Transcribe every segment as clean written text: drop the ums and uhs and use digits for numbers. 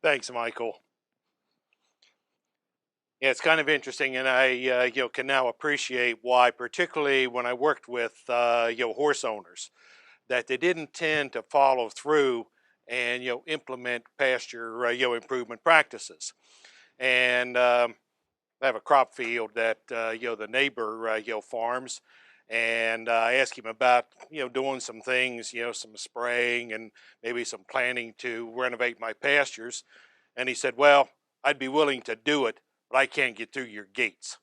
Thanks, Michael. Yeah, it's kind of interesting, and I can now appreciate why, particularly when I worked with horse owners, that they didn't tend to follow through and implement pasture improvement practices. And I have a crop field that the neighbor farms, and I asked him about doing some things, some spraying and maybe some planting to renovate my pastures. And he said, well, I'd be willing to do it, but I can't get through your gates.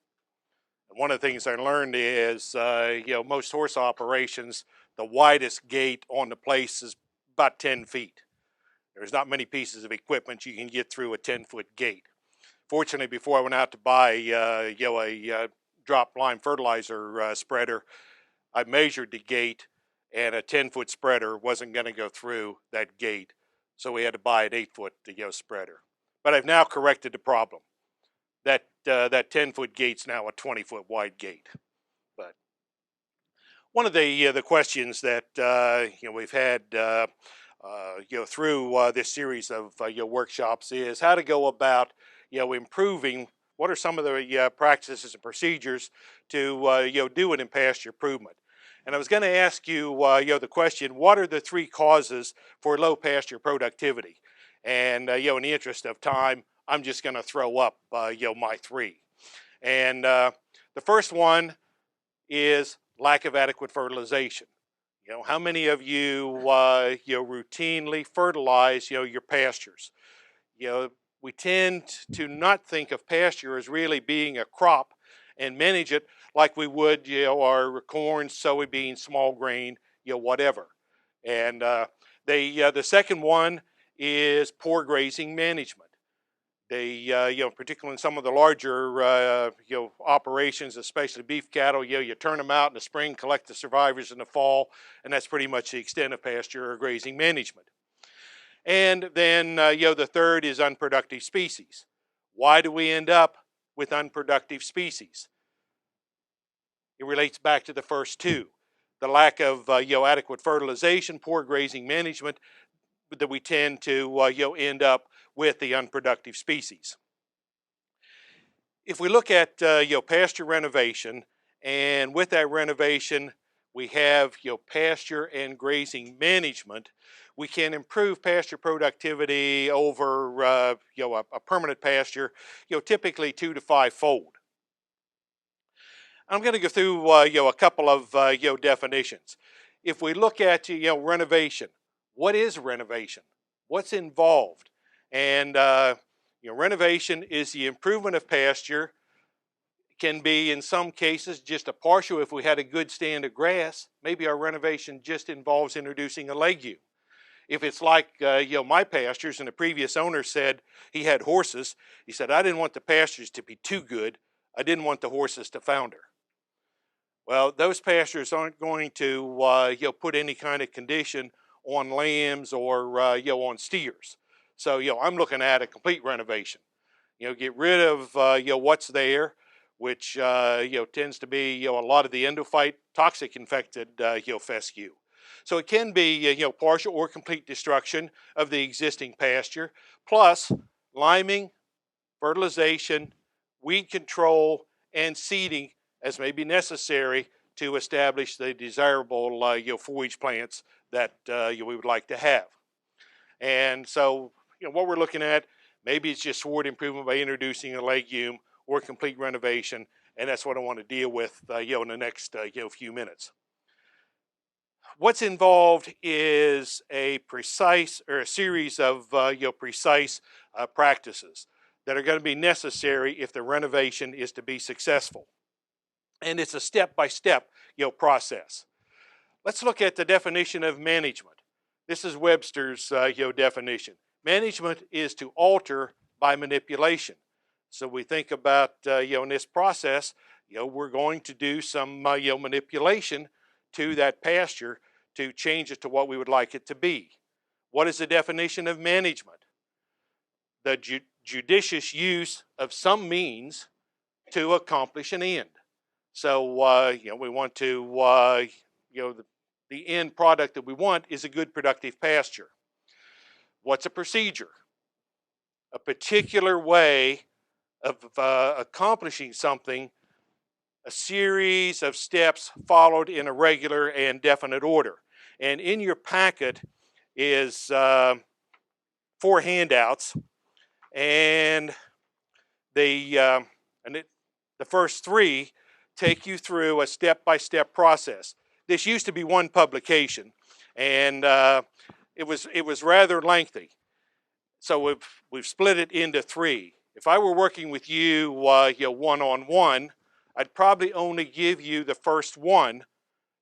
And one of the things I learned is, most horse operations, the widest gate on the place is about 10 feet. There's not many pieces of equipment you can get through a 10-foot gate. Fortunately, before I went out to buy, a drop line fertilizer spreader, I measured the gate, and a 10-foot spreader wasn't going to go through that gate. So we had to buy an 8-foot spreader. But I've now corrected the problem. That 10-foot gate's now a 20-foot wide gate. But one of the questions that we've had through this series of workshops is how to go about improving. What are some of the practices and procedures to do it in pasture improvement? And I was going to ask you the question: what are the three causes for low pasture productivity? And in the interest of time, I'm just going to throw up my three. And the first one is lack of adequate fertilization. How many of you routinely fertilize your pastures? We tend to not think of pasture as really being a crop and manage it like we would our corn, soybean, small grain, whatever. And the second one is poor grazing management. They, particularly in some of the larger, operations, especially beef cattle, you turn them out in the spring, collect the survivors in the fall, and that's pretty much the extent of pasture or grazing management. And then, the third is unproductive species. Why do we end up with unproductive species? It relates back to the first two. The lack of, adequate fertilization, poor grazing management, that we tend to, end up with the unproductive species. If we look at pasture renovation, and with that renovation we have pasture and grazing management, we can improve pasture productivity over a permanent pasture, typically 2 to 5 fold. I'm going to go through a couple of definitions. If we look at renovation, what is renovation? What's involved? And renovation is the improvement of pasture. It can be in some cases just a partial. If we had a good stand of grass, maybe our renovation just involves introducing a legume. If it's like my pastures, and the previous owner said he had horses, he said, I didn't want the pastures to be too good. I didn't want the horses to founder. Well, those pastures aren't going to put any kind of condition on lambs or on steers. So I'm looking at a complete renovation. Get rid of what's there, which tends to be a lot of the endophyte toxic infected fescue. So it can be partial or complete destruction of the existing pasture, plus liming, fertilization, weed control, and seeding as may be necessary to establish the desirable forage plants that we would like to have. And so what we're looking at, maybe it's just sward improvement by introducing a legume or complete renovation, and that's what I want to deal with in the next few minutes. What's involved is a precise or a series of precise practices that are going to be necessary if the renovation is to be successful. And it's a step-by-step process. Let's look at the definition of management. This is Webster's definition. Management is to alter by manipulation. So we think about in this process, we're going to do some manipulation to that pasture to change it to what we would like it to be. What is the definition of management? The judicious use of some means to accomplish an end. So we want to the end product that we want is a good productive pasture. What's a procedure? a particular way of accomplishing something, a series of steps followed in a regular and definite order. And in your packet is 4 handouts, and the the first 3 take you through a step-by-step process. This used to be one publication, and it was rather lengthy. So we've split it into 3. If I were working with you, one-on-one, I'd probably only give you the first one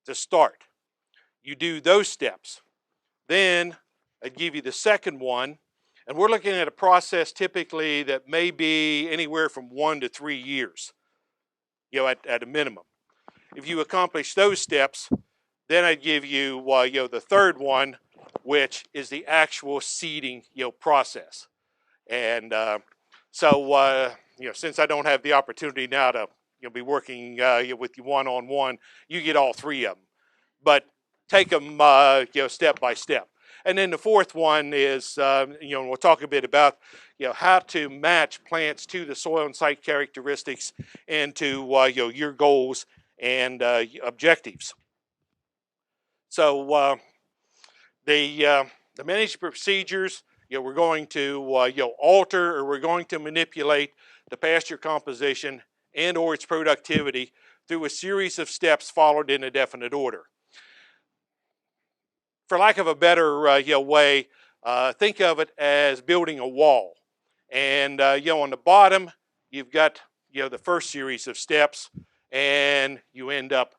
to start. You do those steps. Then I'd give you the second one, and we're looking at a process typically that may be anywhere from 1 to 3 years, at a minimum. If you accomplish those steps, then I'd give you, the third one, which is the actual seeding, process. And so, since I don't have the opportunity now to, be working with you one-on-one, you get all 3 of them. But take them, step by step. And then the fourth one is, we'll talk a bit about, how to match plants to the soil and site characteristics and to, your goals and objectives. So the management procedures, we're going to, alter, or we're going to manipulate the pasture composition and or its productivity through a series of steps followed in a definite order. For lack of a better way, think of it as building a wall. And on the bottom, you've got the first series of steps, and you end up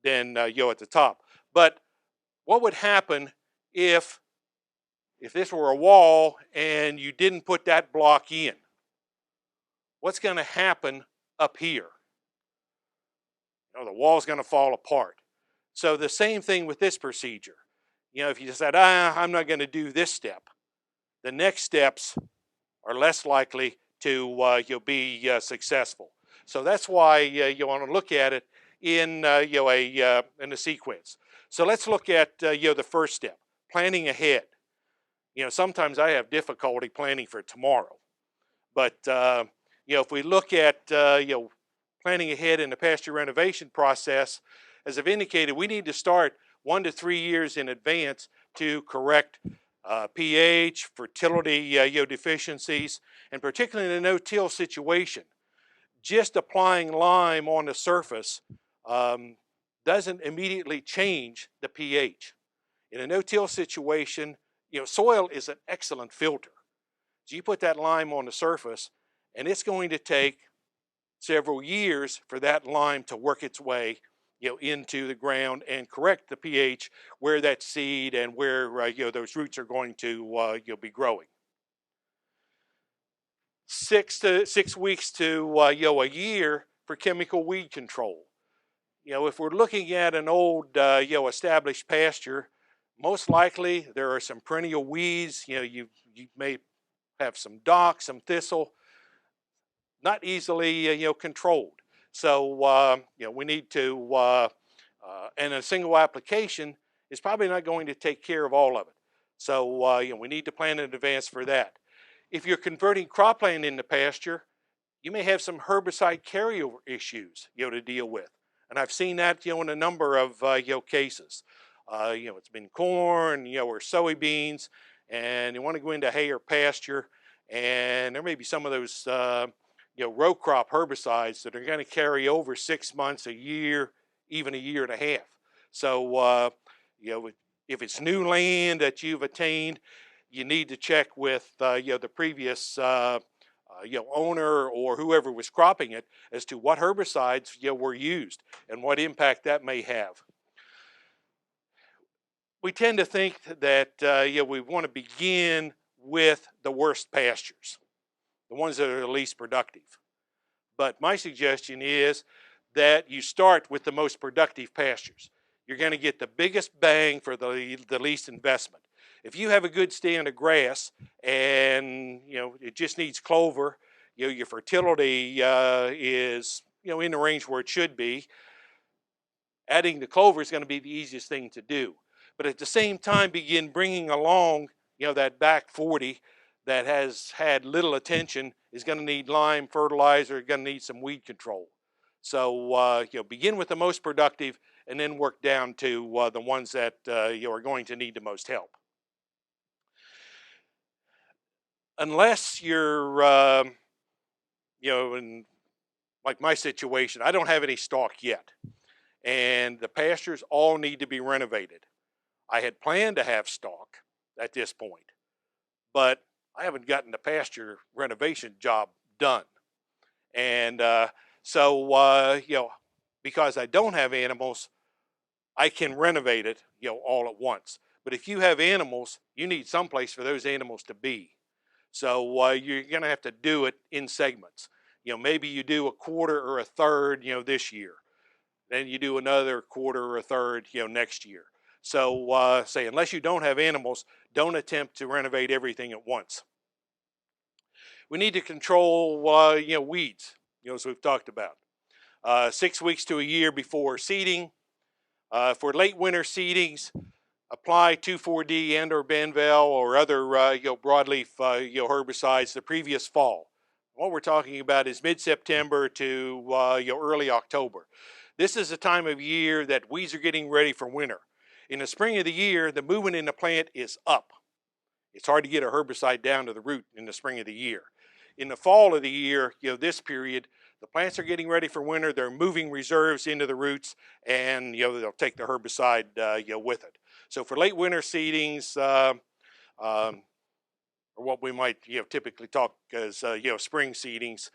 then at the top. But what would happen if this were a wall and you didn't put that block in? What's going to happen up here? The wall's going to fall apart. So the same thing with this procedure. If you decide, I'm not going to do this step, the next steps are less likely to be successful. So that's why you want to look at it in in a sequence. So let's look at the first step, planning ahead. Sometimes I have difficulty planning for tomorrow, but if we look at planning ahead in the pasture renovation process, as I've indicated, we need to start 1 to 3 years in advance to correct pH, fertility deficiencies, and particularly in a no-till situation. Just applying lime on the surface doesn't immediately change the pH. In a no-till situation, soil is an excellent filter. So you put that lime on the surface, and it's going to take several years for that lime to work its way into the ground and correct the pH where that seed and where those roots are going to be growing. 6 weeks to a year for chemical weed control. If we're looking at an old established pasture, most likely there are some perennial weeds. You may have some dock, some thistle, not easily controlled. So we need to, and a single application is probably not going to take care of all of it. So we need to plan in advance for that. If you're converting cropland into pasture, you may have some herbicide carryover issues to deal with, and I've seen that in a number of cases. It's been corn, or soybeans, and you want to go into hay or pasture, and there may be some of those row crop herbicides that are going to carry over 6 months, a year, even a year and a half. So if it's new land that you've attained, you need to check with the previous owner or whoever was cropping it as to what herbicides were used and what impact that may have. We tend to think that we want to begin with the worst pastures, the ones that are the least productive. But my suggestion is that you start with the most productive pastures. You're going to get the biggest bang for the least investment. If you have a good stand of grass and it just needs clover, your fertility is in the range where it should be, adding the clover is going to be the easiest thing to do. But at the same time, begin bringing along that back 40 that has had little attention is going to need lime, fertilizer, going to need some weed control. So begin with the most productive and then work down to the ones that you are going to need the most help. Unless you're, in like my situation, I don't have any stock yet, and the pastures all need to be renovated. I had planned to have stock at this point, but I haven't gotten the pasture renovation job done. And because I don't have animals, I can renovate it, all at once. But if you have animals, you need some place for those animals to be. So you're going to have to do it in segments. Maybe you do a quarter or a third, this year. Then you do another quarter or a third, next year. So say, unless you don't have animals, don't attempt to renovate everything at once. We need to control, weeds, as we've talked about. 6 weeks to a year before seeding. For late winter seedings, apply 2,4-D and or Benvel or other broadleaf herbicides the previous fall. What we're talking about is mid-September to early October. This is the time of year that weeds are getting ready for winter. In the spring of the year, the movement in the plant is up. It's hard to get a herbicide down to the root in the spring of the year. In the fall of the year, this period, the plants are getting ready for winter. They're moving reserves into the roots, and they'll take the herbicide with it. So for late winter seedings, or what we might typically talk as spring seedings,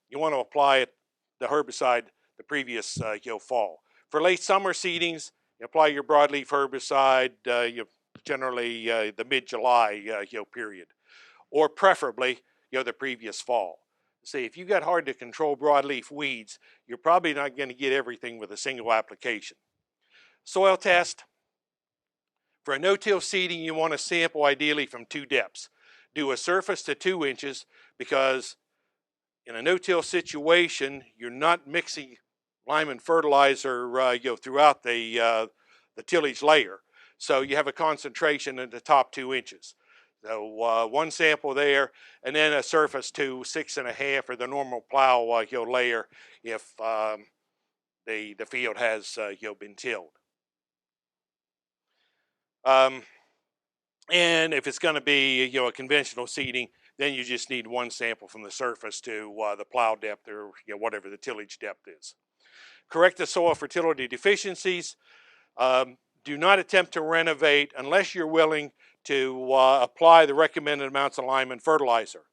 you want to apply the herbicide the previous fall. For late summer seedings, you apply your broadleaf herbicide generally the mid-July period, or preferably the previous fall. See, if you got hard to control broadleaf weeds, you're probably not going to get everything with a single application. Soil test. For a no-till seeding, you want to sample ideally from 2 depths. Do a surface to 2 inches because in a no-till situation, you're not mixing lime and fertilizer throughout the tillage layer. So you have a concentration in the top 2 inches. So 1 sample there, and then a surface to 6.5 or the normal plow layer if the field has been tilled. And if it's going to be a conventional seeding, then you just need 1 sample from the surface to the plow depth or whatever the tillage depth is. Correct the soil fertility deficiencies. Do not attempt to renovate unless you're willing to apply the recommended amounts of lime and fertilizer.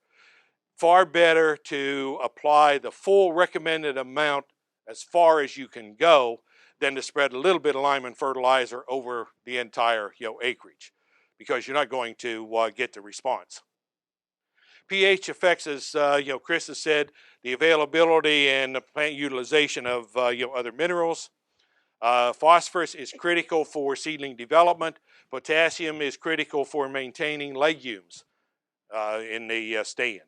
Far better to apply the full recommended amount as far as you can go than to spread a little bit of lime and fertilizer over the entire acreage, because you're not going to get the response. pH affects, as Chris has said, the availability and the plant utilization of other minerals. Phosphorus is critical for seedling development. Potassium is critical for maintaining legumes in the stand.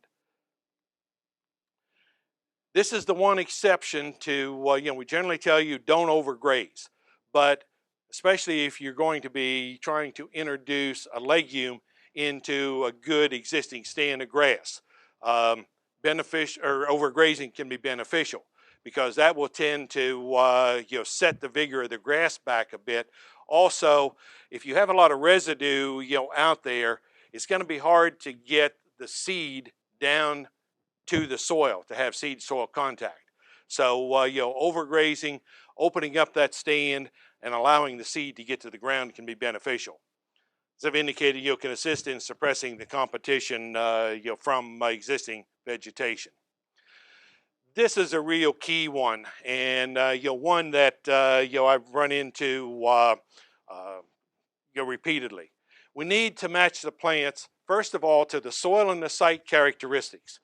This is the one exception to, we generally tell you don't overgraze, but especially if you're going to be trying to introduce a legume into a good existing stand of grass. Overgrazing can be beneficial because that will tend to set the vigor of the grass back a bit. Also, if you have a lot of residue out there, it's going to be hard to get the seed down to the soil to have seed soil contact. So overgrazing, opening up that stand and allowing the seed to get to the ground can be beneficial. As I've indicated, can assist in suppressing the competition from existing vegetation. This is a real key one, and one that I've run into repeatedly. We need to match the plants, first of all, to the soil and the site characteristics.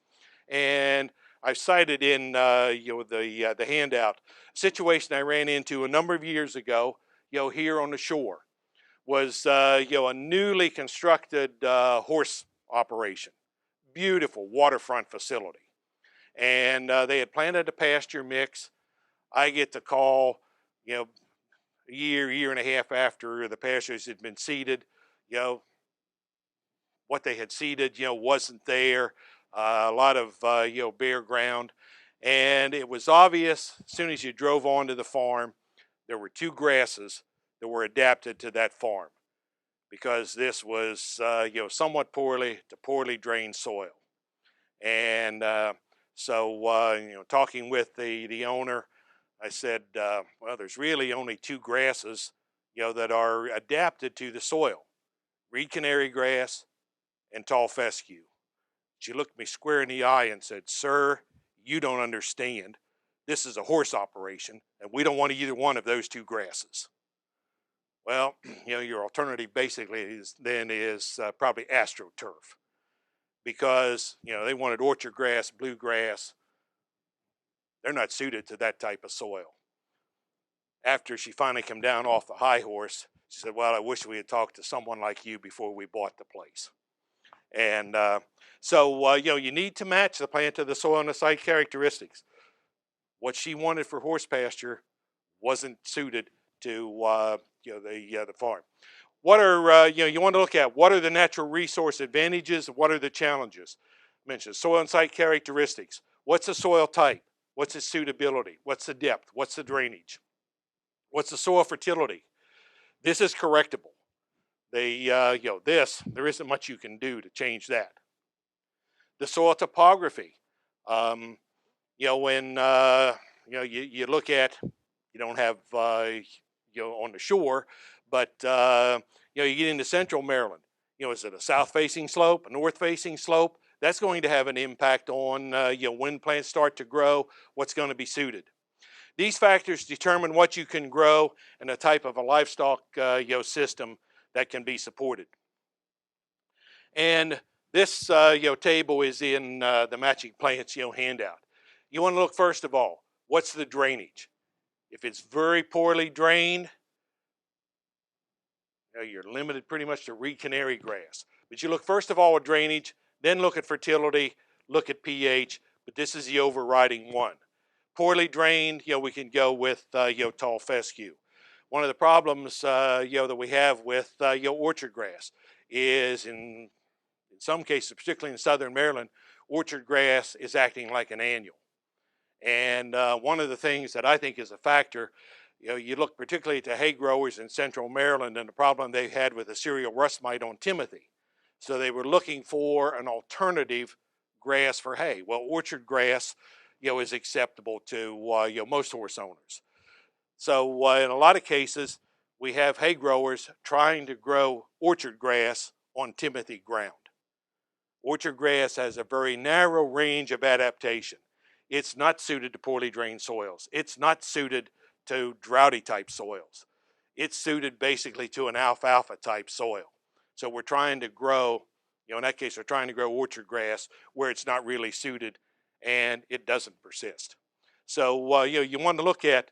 And I've cited in the handout a situation I ran into a number of years ago here on the shore. Was a newly constructed horse operation, beautiful waterfront facility, and they had planted a pasture mix. I get the call, a year and a half after the pastures had been seeded, what they had seeded, wasn't there. A lot of, bare ground. And it was obvious as soon as you drove onto the farm, there were two grasses that were adapted to that farm because this was, somewhat poorly drained soil. And talking with the owner, I said, well, there's really only two grasses, that are adapted to the soil: reed canary grass and tall fescue. She looked me square in the eye and said, "Sir, you don't understand. This is a horse operation, and we don't want either one of those two grasses." Well, your alternative basically is probably AstroTurf, because they wanted orchard grass, bluegrass. They're not suited to that type of soil. After she finally came down off the high horse, she said, "Well, I wish we had talked to someone like you before we bought the place." And you need to match the plant to the soil and the site characteristics. What she wanted for horse pasture wasn't suited to the farm. What are you want to look at? What are the natural resource advantages? What are the challenges? I mentioned soil and site characteristics. What's the soil type? What's its suitability? What's the depth? What's the drainage? What's the soil fertility? This is correctable. There isn't much you can do to change that. The soil topography. When you look at, you don't have on the shore, but you get into central Maryland. Is it a south-facing slope, a north-facing slope? That's going to have an impact on when plants start to grow, what's going to be suited. These factors determine what you can grow and the type of a livestock system that can be supported. And this table is in the matching plants handout. You want to look first of all, what's the drainage? If it's very poorly drained, you're limited pretty much to reed canary grass. But you look first of all at drainage, then look at fertility, look at pH, but this is the overriding one. Poorly drained, we can go with tall fescue. One of the problems that we have with orchard grass is in some cases, particularly in southern Maryland, orchard grass is acting like an annual. And one of the things that I think is a factor, you look particularly to hay growers in central Maryland and the problem they had with the cereal rust mite on timothy. So they were looking for an alternative grass for hay. Well, orchard grass, is acceptable to most horse owners. So in a lot of cases, we have hay growers trying to grow orchard grass on timothy ground. Orchard grass has a very narrow range of adaptation. It's not suited to poorly drained soils. It's not suited to droughty type soils. It's suited basically to an alfalfa type soil. So we're trying to grow, in that case, we're trying to grow orchard grass where it's not really suited and it doesn't persist. So you want to look at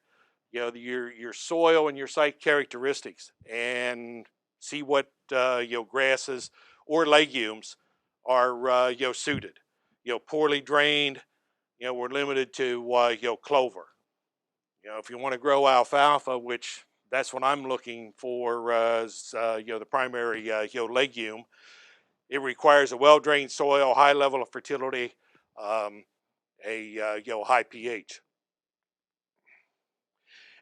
your soil and your site characteristics and see what grasses or legumes are suited. Poorly drained, we're limited to clover. If you want to grow alfalfa, which that's what I'm looking for as the primary legume, it requires a well-drained soil, high level of fertility, a high pH.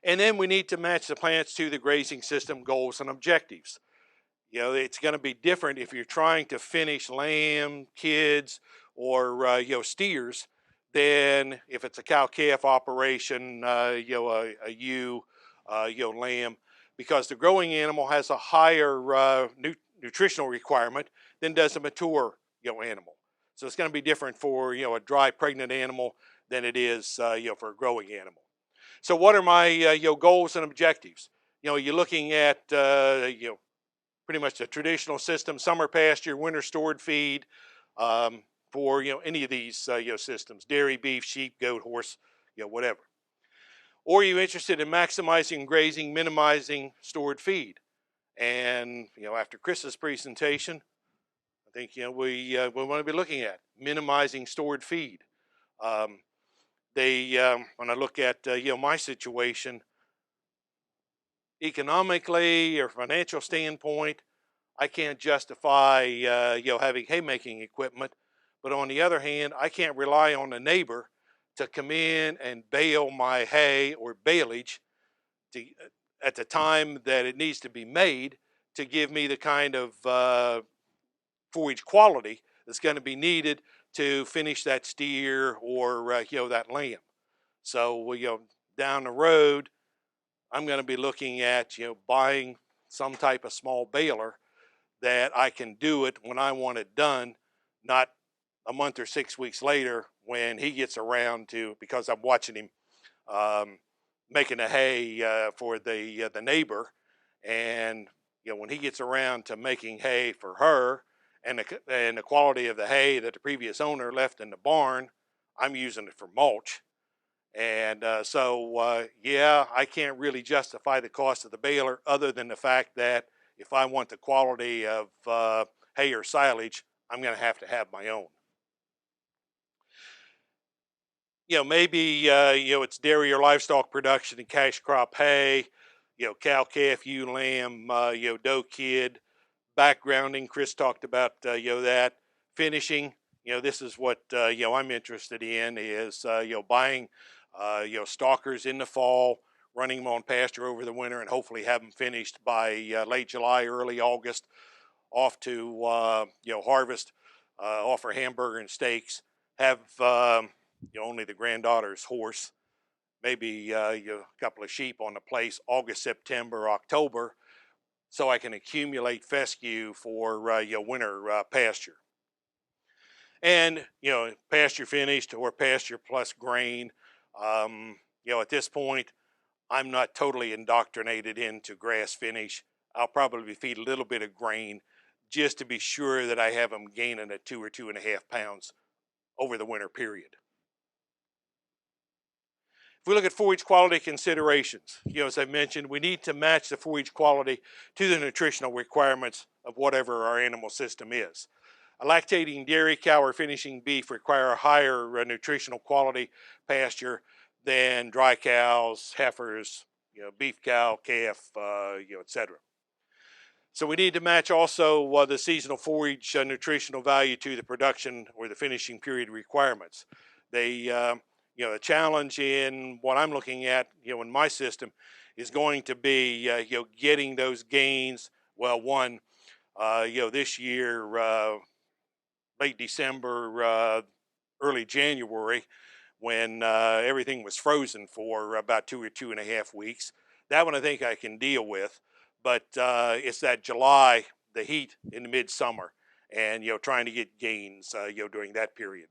And then we need to match the plants to the grazing system goals and objectives. It's going to be different if you're trying to finish lamb, kids, or steers than if it's a cow-calf operation, a ewe, lamb, because the growing animal has a higher nutritional requirement than does a mature animal. So it's going to be different for a dry pregnant animal than it is for a growing animal. So what are my goals and objectives? You're looking at pretty much the traditional system: summer pasture, winter stored feed, for any of these systems: dairy, beef, sheep, goat, horse, whatever. Or are you interested in maximizing grazing, minimizing stored feed? And after Chris's presentation, I think we want to be looking at minimizing stored feed. When I look at my situation, economically or financial standpoint, I can't justify having haymaking equipment, but on the other hand, I can't rely on a neighbor to come in and bale my hay or baleage to, at the time that it needs to be made to give me the kind of forage quality that's going to be needed to finish that steer or that lamb. So down the road, I'm going to be looking at buying some type of small baler that I can do it when I want it done, not a month or 6 weeks later when he gets around to, because I'm watching him making the hay for the neighbor, and when he gets around to making hay for her, and the quality of the hay that the previous owner left in the barn, I'm using it for mulch. And yeah, I can't really justify the cost of the baler other than the fact that if I want the quality of hay or silage, I'm going to have my own. Maybe it's dairy or livestock production and cash crop hay, cow, calf, ewe, lamb, doe, kid, backgrounding. Chris talked about that. Finishing. This is what I'm interested in is buying stalkers in the fall, running them on pasture over the winter, and hopefully have them finished by late July, early August, off to harvest, offer hamburger and steaks. Have only the granddaughter's horse, maybe a couple of sheep on the place August, September, October, so I can accumulate fescue for winter pasture. And pasture finished or pasture plus grain. At this point, I'm not totally indoctrinated into grass finish. I'll probably feed a little bit of grain just to be sure that I have them gaining at 2 or 2.5 pounds over the winter period. If we look at forage quality considerations, as I mentioned, we need to match the forage quality to the nutritional requirements of whatever our animal system is. A lactating dairy cow or finishing beef require a higher nutritional quality pasture than dry cows, heifers, beef cow, calf, etc. So we need to match also the seasonal forage nutritional value to the production or the finishing period requirements. The challenge in what I'm looking at, in my system, is going to be getting those gains. Well, one, this year, late December, early January, when everything was frozen for about 2 or 2.5 weeks. That one I think I can deal with, but it's that July, the heat in the midsummer, and trying to get gains during that period.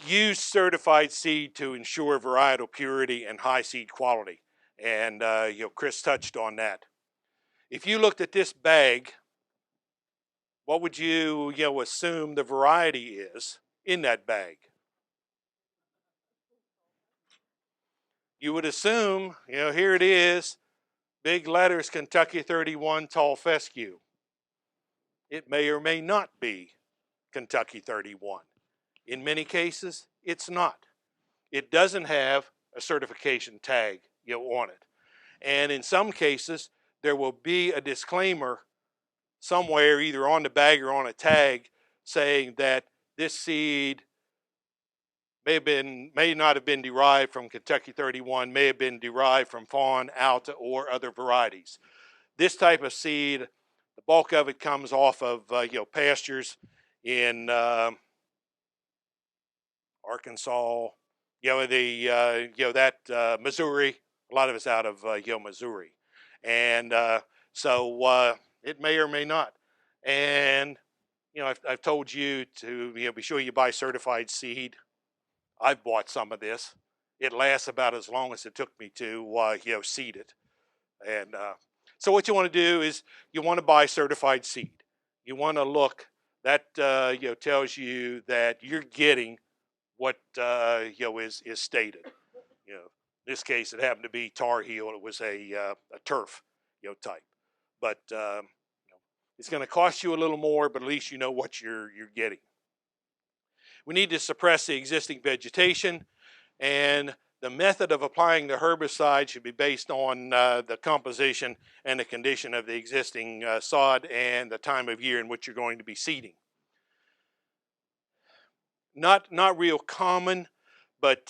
Use certified seed to ensure varietal purity and high seed quality, and Chris touched on that. If you looked at this bag, what would you assume the variety is in that bag? You would assume, here it is, big letters, Kentucky 31 tall fescue. It may or may not be Kentucky 31. In many cases, it's not. It doesn't have a certification tag, on it. And in some cases, there will be a disclaimer somewhere, either on the bag or on a tag, saying that this seed may not have been derived from Kentucky 31, may have been derived from Fawn, Alta, or other varieties. This type of seed, the bulk of it comes off of pastures in Arkansas, Missouri. A lot of it's out of Missouri, and so it may or may not. And I've told you to be sure you buy certified seed. I've bought some of this. It lasts about as long as it took me to seed it. And so what you want to do is you want to buy certified seed. You want to look, that tells you that you're getting what is stated. In this case, it happened to be Tar Heel. It was a turf type, but it's going to cost you a little more, but at least you know what you're getting. We need to suppress the existing vegetation, and The method of applying the herbicide should be based on the composition and the condition of the existing sod and the time of year in which you're going to be seeding. Not real common, but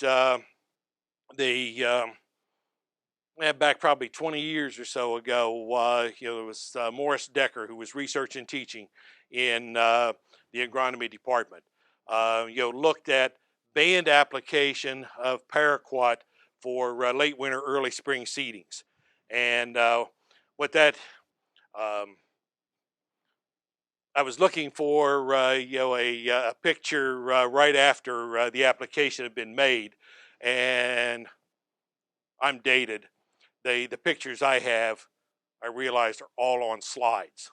back probably 20 years or so ago, it was Morris Decker who was research and teaching in the agronomy department. Looked at band application of paraquat for late winter, early spring seedings, and what that I was looking for, a picture right after the application had been made, and I'm dated. The pictures I have, I realized, are all on slides.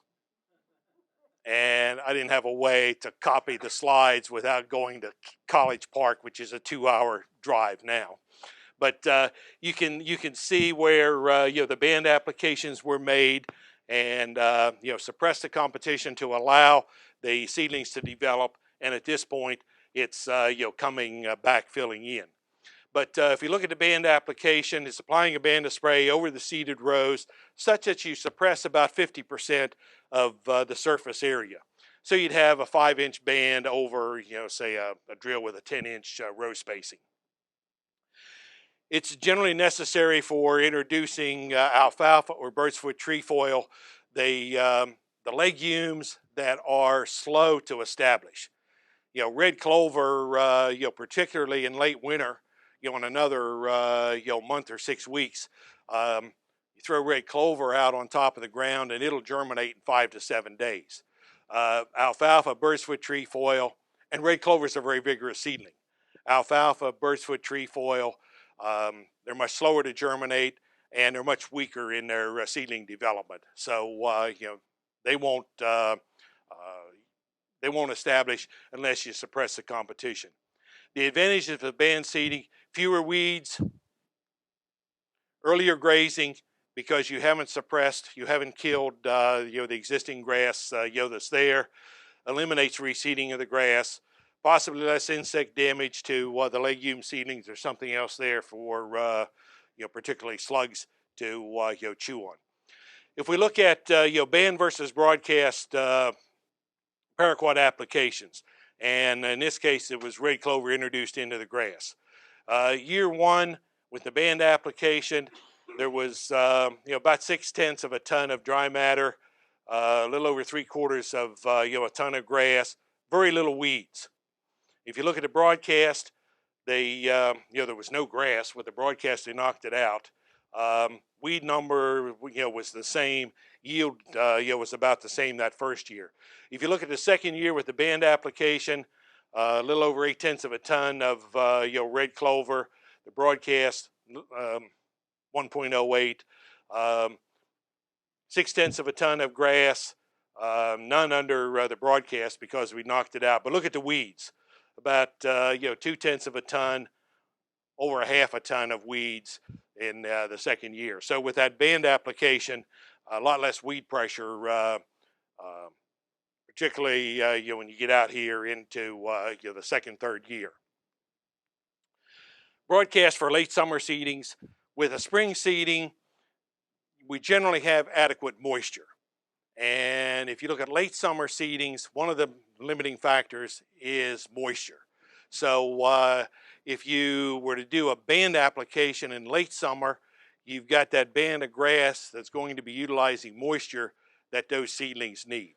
And I didn't have a way to copy the slides without going to College Park, which is a 2-hour drive now. But you can see where the band applications were made, and suppress the competition to allow the seedlings to develop. And at this point, it's coming back, filling in. But if you look at the band application, it's applying a band of spray over the seeded rows such that you suppress about 50% of the surface area. So you'd have a 5-inch band over, say a drill with a 10-inch row spacing. It's generally necessary for introducing alfalfa or bird's foot trefoil, the legumes that are slow to establish. Red clover, particularly in late winter, in another month or 6 weeks, you throw red clover out on top of the ground and it'll germinate in 5 to 7 days. Alfalfa, bird's foot trefoil, and red clover is a very vigorous seedling. Alfalfa, bird's foot trefoil, they're much slower to germinate and they're much weaker in their seedling development. So they won't establish unless you suppress the competition. The advantages of band seeding: fewer weeds, earlier grazing, because you haven't suppressed, you haven't killed the existing grass that's there. Eliminates reseeding of the grass, possibly less insect damage to the legume seedlings or something else there for particularly slugs to chew on. If we look at band versus broadcast paraquat applications, and in this case it was red clover introduced into the grass. Year one with the band application, there was about 0.6 of a ton of dry matter, a little over 3/4 of a ton of grass, very little weeds. If you look at the broadcast, there was no grass. With the broadcast, they knocked it out. Weed number was the same. Yield was about the same that first year. If you look at the second year with the band application, a little over 0.8 of a ton of red clover. The broadcast 1.08. 0.6 of a ton of grass. None under the broadcast because we knocked it out. But look at the weeds. About 0.2 of a ton, over 1/2 a ton of weeds in the second year. So with that band application, a lot less weed pressure, particularly when you get out here into the second, third year. Broadcast for late summer seedings. With a spring seeding, we generally have adequate moisture. And if you look at late summer seedings, one of the limiting factors is moisture. So if you were to do a band application in late summer, you've got that band of grass that's going to be utilizing moisture that those seedlings need.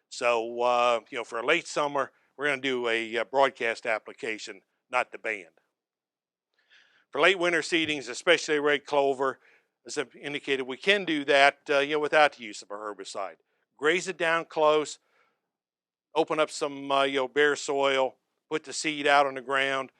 So for a late summer, we're going to do a broadcast application, not the band. For late winter seedings, especially red clover, as I've indicated, we can do that without the use of a herbicide. Graze it down close, open up some bare soil, put the seed out on the ground.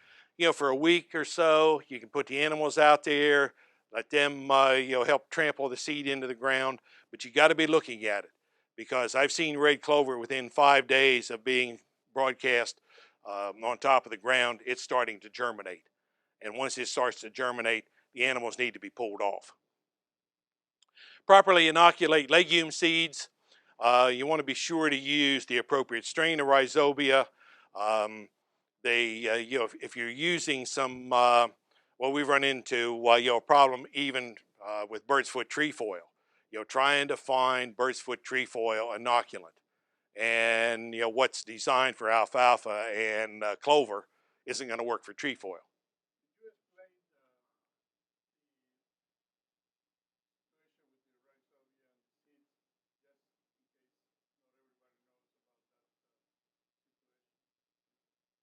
For a week or so, you can put the animals out there, let them help trample the seed into the ground. But you got to be looking at it, because I've seen red clover within 5 days of being broadcast on top of the ground, it's starting to germinate. And once it starts to germinate, the animals need to be pulled off. Properly inoculate legume seeds. You want to be sure to use the appropriate strain of rhizobia. If you're using some Well, we run into a problem even with bird's foot trefoil. Trying to find bird's foot trefoil inoculant, and what's designed for alfalfa and clover isn't going to work for trefoil.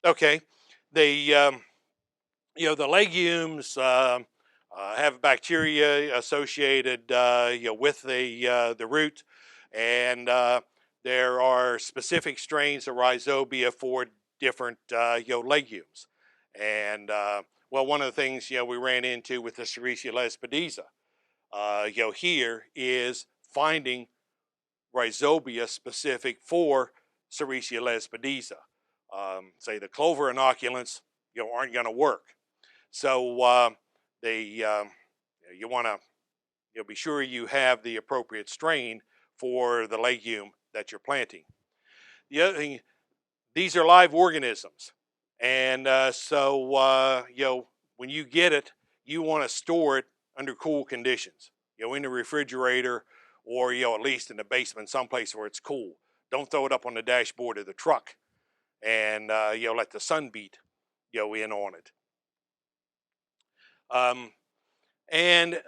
Okay, the the legumes have bacteria associated with the root, and there are specific strains of rhizobia for different legumes. And well, one of the things we ran into with the Sericea lespedeza here is finding rhizobia specific for Sericea lespedeza. Say the clover inoculants aren't going to work. So they you want to be sure you have the appropriate strain for the legume that you're planting. The other thing, these are live organisms, and so when you get it, you want to store it under cool conditions. In the refrigerator, or at least in the basement, someplace where it's cool. Don't throw it up on the dashboard of the truck, and let the sun beat in on it. And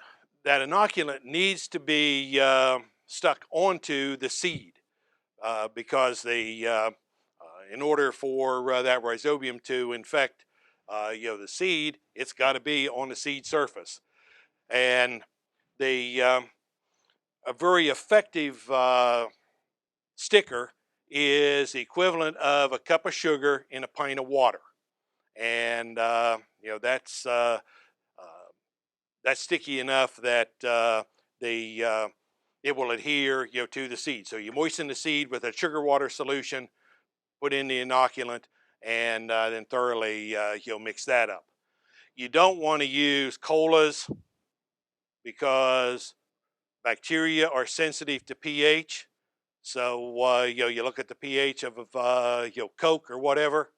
that inoculant needs to be stuck onto the seed because in order for that rhizobium to infect the seed, it's got to be on the seed surface. And a very effective sticker is the equivalent of a cup of sugar in a pint of water. And that's sticky enough that it will adhere to the seed. So you moisten the seed with a sugar water solution, put in the inoculant, and then thoroughly mix that up. You don't want to use colas because bacteria are sensitive to pH. So you look at the pH of Coke or whatever.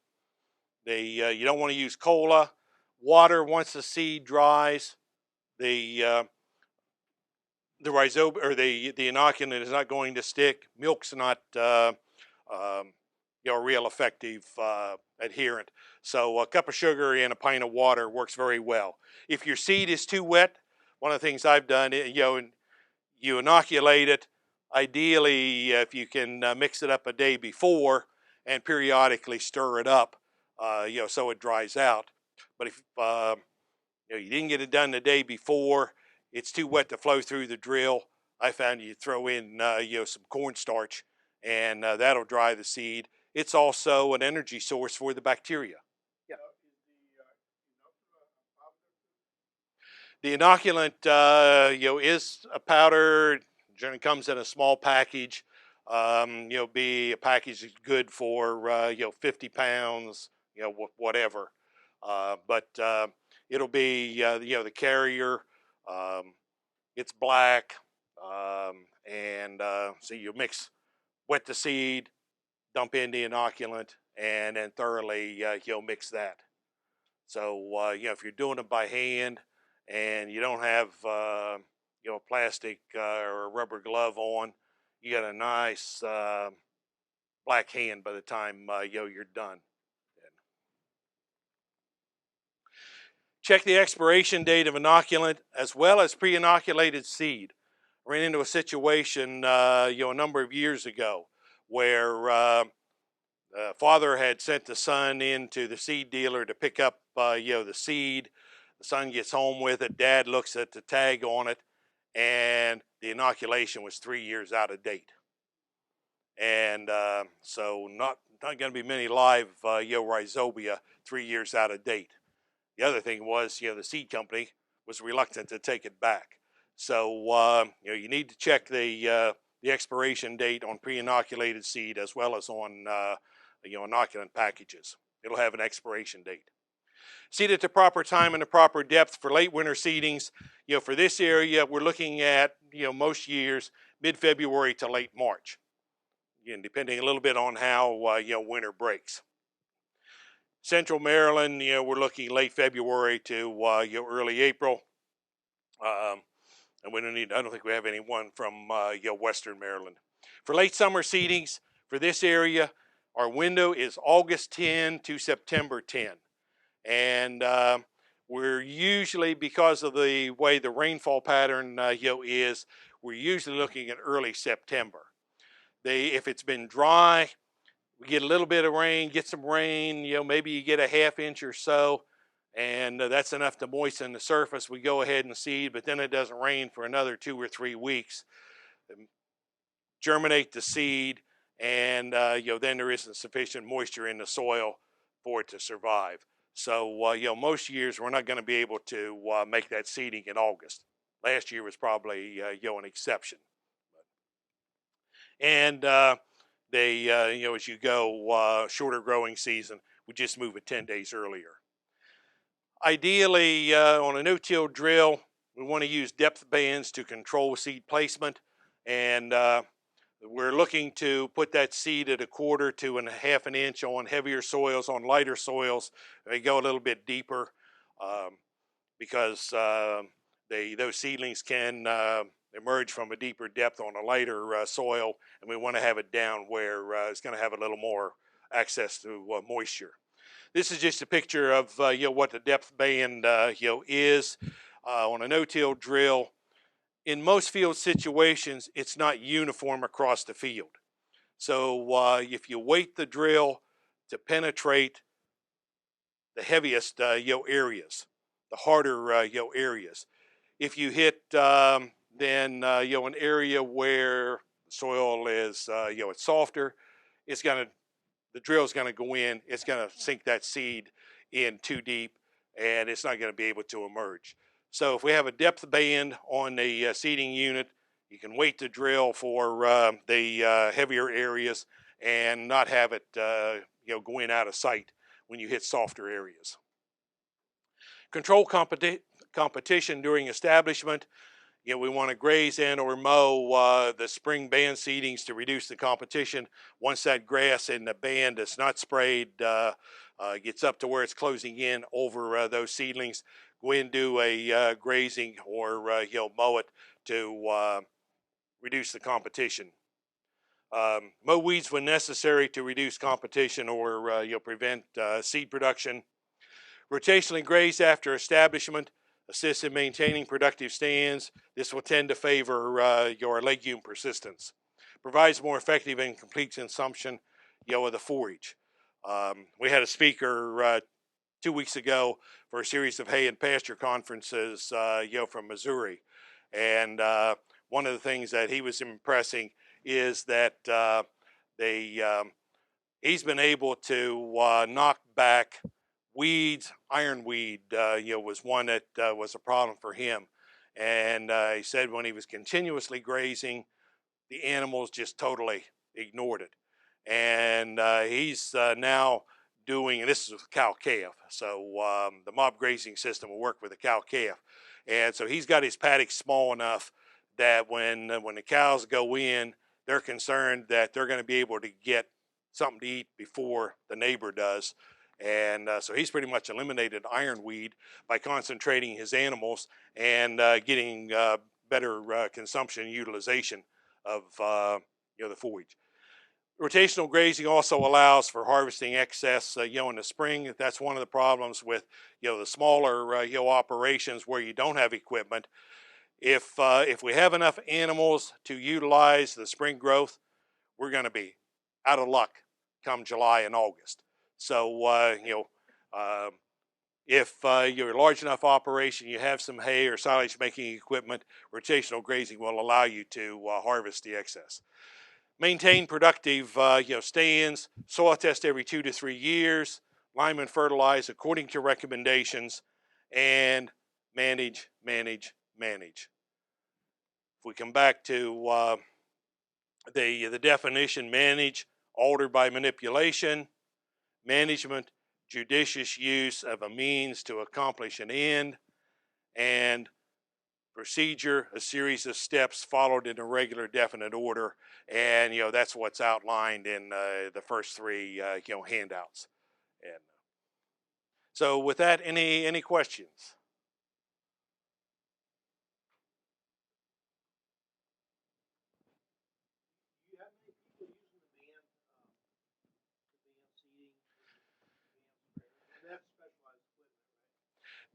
You don't want to use cola. Water, once the seed dries, the rhizobia or the inoculant is not going to stick. Milk's not a real effective adherent. So a cup of sugar in a pint of water works very well. If your seed is too wet, one of the things I've done, you inoculate it. Ideally, if you can mix it up a day before and periodically stir it up, so it dries out. But if you didn't get it done the day before, it's too wet to flow through the drill, I found you throw in some cornstarch, and that'll dry the seed. It's also an energy source for the bacteria. Yeah. The inoculant, is a powder. Generally comes in a small package. Be a package that's good for 50 pounds, whatever. But it'll be the carrier. It's black, and so you wet the seed, dump in the inoculant, and then thoroughly mix that. So if you're doing it by hand and you don't have a plastic or a rubber glove on, you got a nice black hand by the time you're done. Check the expiration date of inoculant as well as pre-inoculated seed. I ran into a situation a number of years ago where father had sent the son into the seed dealer to pick up the seed. The son gets home with it. Dad looks at the tag on it, and the inoculation was 3 years out of date. And so not going to be many live rhizobia 3 years out of date. The other thing was, the seed company was reluctant to take it back. So, you need to check the expiration date on pre-inoculated seed as well as on, inoculant packages. It'll have an expiration date. Seed at the proper time and the proper depth for late winter seedings. For this area, we're looking at, most years, mid-February to late March. Again, depending a little bit on how, winter breaks. Central Maryland, we're looking late February to early April. And I don't think we have anyone from Western Maryland. For late summer seedings for this area, our window is August 10 to September 10. And we're usually, because of the way the rainfall pattern is, we're usually looking at early September. If it's been dry, we get a little bit of rain, get some rain, maybe you get a half inch or so, and that's enough to moisten the surface. We go ahead and seed, but then it doesn't rain for another 2 or 3 weeks. Germinate the seed, and then there isn't sufficient moisture in the soil for it to survive. So most years we're not going to be able to make that seeding in August. Last year was probably an exception. And as you go shorter growing season, we just move it 10 days earlier. Ideally, on a no-till drill, we want to use depth bands to control seed placement, and we're looking to put that seed at 1/4 to 1/2 inch on heavier soils. On lighter soils, they go a little bit deeper because those seedlings can emerge from a deeper depth on a lighter soil, and we want to have it down where it's going to have a little more access to moisture. This is just a picture of what the depth band is on a no-till drill. In most field situations, it's not uniform across the field. So if you weight the drill to penetrate the heaviest areas, the harder areas, if you hit then an area where the soil is it's softer, the drill is going to go in, it's going to sink that seed in too deep, and it's not going to be able to emerge. So if we have a depth band on the seeding unit, you can weight the drill for the heavier areas and not have it go in out of sight when you hit softer areas. Control competition during establishment. We want to graze and or mow the spring band seedings to reduce the competition. Once that grass in the band that's not sprayed gets up to where it's closing in over those seedlings, go in and do a grazing or mow it to reduce the competition. Mow weeds when necessary to reduce competition or prevent seed production. Rotationally graze after establishment assists in maintaining productive stands. This will tend to favor your legume persistence. Provides more effective and complete consumption of the forage. We had a speaker 2 weeks ago for a series of hay and pasture conferences from Missouri, and one of the things that he was impressing is that he's been able to knock back weeds. Ironweed was one that was a problem for him, and he said when he was continuously grazing, the animals just totally ignored it. And he's now doing, and this is with cow-calf, so the mob grazing system will work with the cow-calf, and so he's got his paddock small enough that when the cows go in, they're concerned that they're going to be able to get something to eat before the neighbor does. And so he's pretty much eliminated ironweed by concentrating his animals and getting better consumption and utilization of the forage. Rotational grazing also allows for harvesting excess in the spring. That's one of the problems with the smaller operations where you don't have equipment. If we have enough animals to utilize the spring growth, we're going to be out of luck come July and August. So if you're a large enough operation, you have some hay or silage making equipment, rotational grazing will allow you to harvest the excess. Maintain productive stands, soil test every 2 to 3 years, lime and fertilize according to recommendations, and manage. If we come back to the definition, manage, alter by manipulation. Management, judicious use of a means to accomplish an end. And procedure, a series of steps followed in a regular definite order. And that's what's outlined in the first 3 handouts. And So with that, any questions?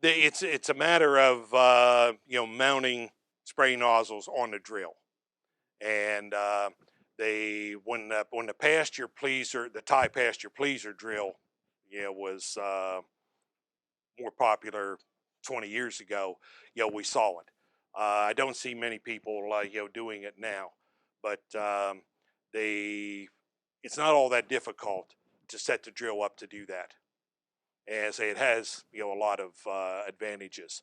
It's a matter of mounting spray nozzles on the drill, and they when the pasture pleaser, the tie pasture pleaser drill, was more popular 20 years ago. We saw it. I don't see many people doing it now, but they it's not all that difficult to set the drill up to do that. And I say it has a lot of advantages.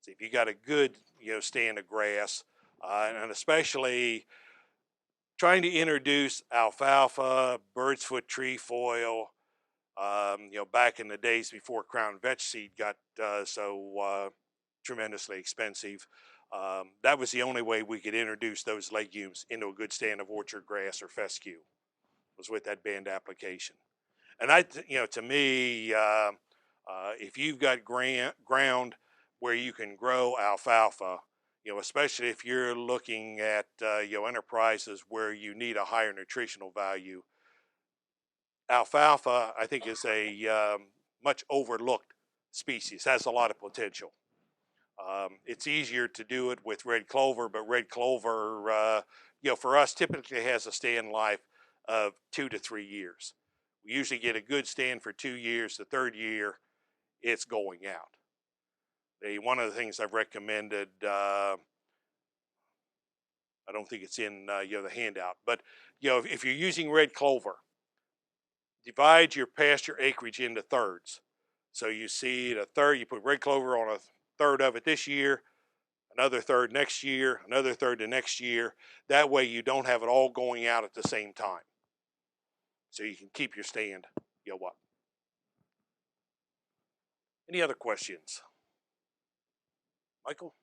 So if you got a good stand of grass, and especially trying to introduce alfalfa, bird's foot trefoil, back in the days before Crown Vetch seed got so tremendously expensive, that was the only way we could introduce those legumes into a good stand of orchard grass or fescue, was with that band application. And to me, if you've got ground where you can grow alfalfa, especially if you're looking at enterprises where you need a higher nutritional value, alfalfa I think is a much overlooked species. Has a lot of potential. It's easier to do it with red clover, but red clover, for us typically has a stand life of 2 to 3 years. We usually get a good stand for 2 years. The third year, it's going out. One of the things I've recommended, I don't think it's in the handout, but if you're using red clover, divide your pasture acreage into thirds. So you seed a third, you put red clover on a third of it this year, another third next year, another third the next year. That way you don't have it all going out at the same time. So you can keep your stand up. Any other questions? Michael?